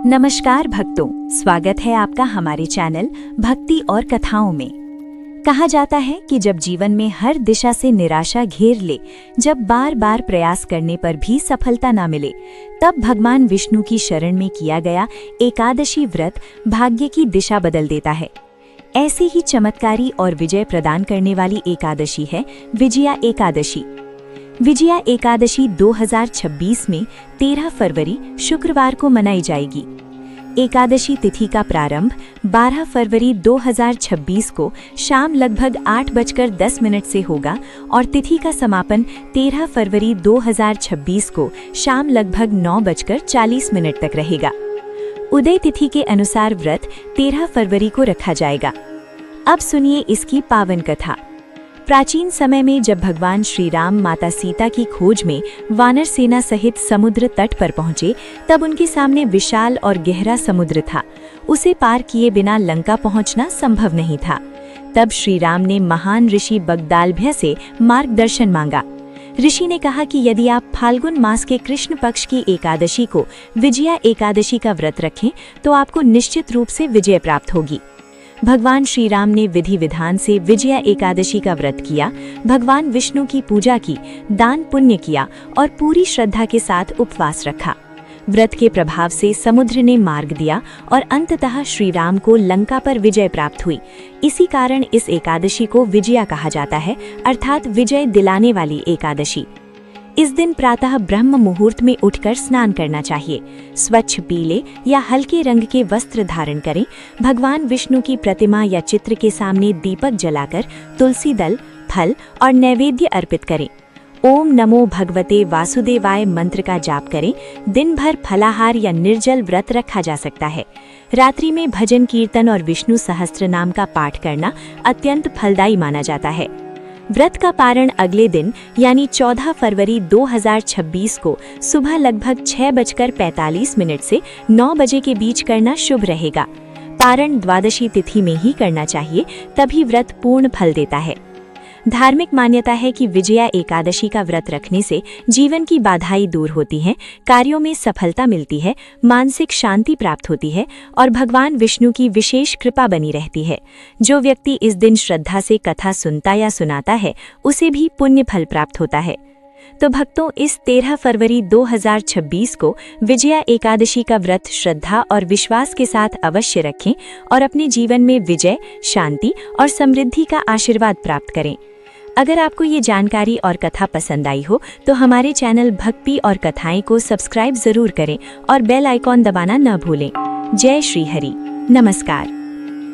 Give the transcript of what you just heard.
नमस्कार भक्तों, स्वागत है आपका हमारे चैनल भक्ति और कथाओं में। कहा जाता है कि जब जीवन में हर दिशा से निराशा घेर ले, जब बार बार प्रयास करने पर भी सफलता ना मिले, तब भगवान विष्णु की शरण में किया गया एकादशी व्रत भाग्य की दिशा बदल देता है। ऐसी ही चमत्कारी और विजय प्रदान करने वाली एकादशी है विजया एकादशी। विजया एकादशी 2026 में 13 फरवरी शुक्रवार को मनाई जाएगी। एकादशी तिथि का प्रारंभ 12 फरवरी 2026 को शाम लगभग 8:10 से होगा और तिथि का समापन 13 फरवरी 2026 को शाम लगभग 9:40 तक रहेगा। उदय तिथि के अनुसार व्रत 13 फरवरी को रखा जाएगा। अब सुनिए इसकी पावन कथा। प्राचीन समय में जब भगवान श्री राम माता सीता की खोज में वानर सेना सहित समुद्र तट पर पहुंचे, तब उनके सामने विशाल और गहरा समुद्र था। उसे पार किए बिना लंका पहुंचना संभव नहीं था। तब श्री राम ने महान ऋषि बगदालभ्य से मार्गदर्शन मांगा। ऋषि ने कहा कि यदि आप फाल्गुन मास के कृष्ण पक्ष की एकादशी को विजया एकादशी का व्रत रखें तो आपको निश्चित रूप से विजय प्राप्त होगी। भगवान श्री राम ने विधि विधान से विजया एकादशी का व्रत किया, भगवान विष्णु की पूजा की, दान पुण्य किया और पूरी श्रद्धा के साथ उपवास रखा। व्रत के प्रभाव से समुद्र ने मार्ग दिया और अंततः श्री राम को लंका पर विजय प्राप्त हुई। इसी कारण इस एकादशी को विजया कहा जाता है, अर्थात विजय दिलाने वाली एकादशी। इस दिन प्रातः ब्रह्म मुहूर्त में उठकर स्नान करना चाहिए। स्वच्छ पीले या हल्के रंग के वस्त्र धारण करें। भगवान विष्णु की प्रतिमा या चित्र के सामने दीपक जलाकर तुलसी दल, फल और नैवेद्य अर्पित करें। ओम नमो भगवते वासुदेवाय मंत्र का जाप करें। दिन भर फलाहार या निर्जल व्रत रखा जा सकता है। रात्रि में भजन कीर्तन और विष्णु सहस्त्र नाम का पाठ करना अत्यंत फलदायी माना जाता है। व्रत का पारण अगले दिन यानी 14 फरवरी 2026 को सुबह लगभग 6:45 से 9 बजे के बीच करना शुभ रहेगा। पारण द्वादशी तिथि में ही करना चाहिए, तभी व्रत पूर्ण फल देता है। धार्मिक मान्यता है कि विजया एकादशी का व्रत रखने से जीवन की बाधाएं दूर होती हैं, कार्यों में सफलता मिलती है, मानसिक शांति प्राप्त होती है और भगवान विष्णु की विशेष कृपा बनी रहती है। जो व्यक्ति इस दिन श्रद्धा से कथा सुनता या सुनाता है, उसे भी पुण्य फल प्राप्त होता है। तो भक्तों, इस 13 फरवरी 2026 को विजया एकादशी का व्रत श्रद्धा और विश्वास के साथ अवश्य रखें और अपने जीवन में विजय, शांति और समृद्धि का आशीर्वाद प्राप्त करें। अगर आपको ये जानकारी और कथा पसंद आई हो तो हमारे चैनल भक्ति और कथाएं को सब्सक्राइब जरूर करें और बेल आइकॉन दबाना न भूलें। जय श्री हरि। नमस्कार।